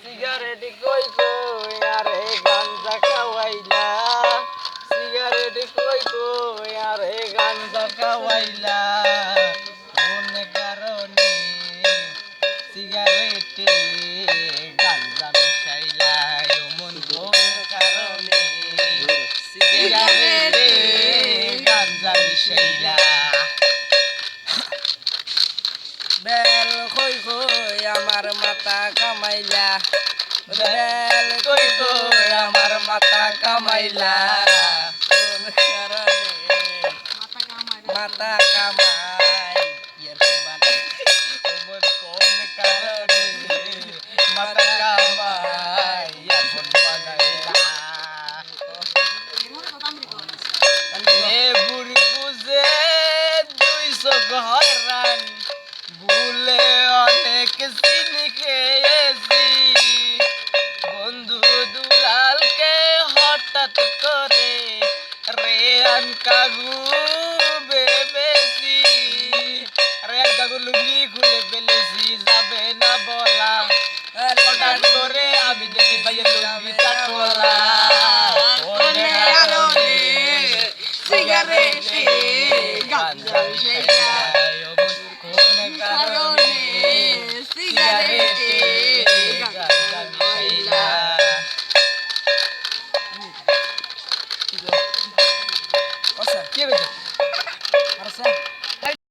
cigarette কই কই আরে গাঞ্জা খাওয়াইলা সিগারেট কই কই আরে গাঞ্জা খাওয়াইলা কোন কারণে সিগারেটে গাঞ্জা মিশাইলা এমন কোন কারণে সিগারেটে গাঞ্জা মিশাইলা বেল কই কই আমার মাথা কামাইলা বেল কই কই আমার মাথা কামাইলা কোন কারণে মাথা কামাই কোন কারণে মাথা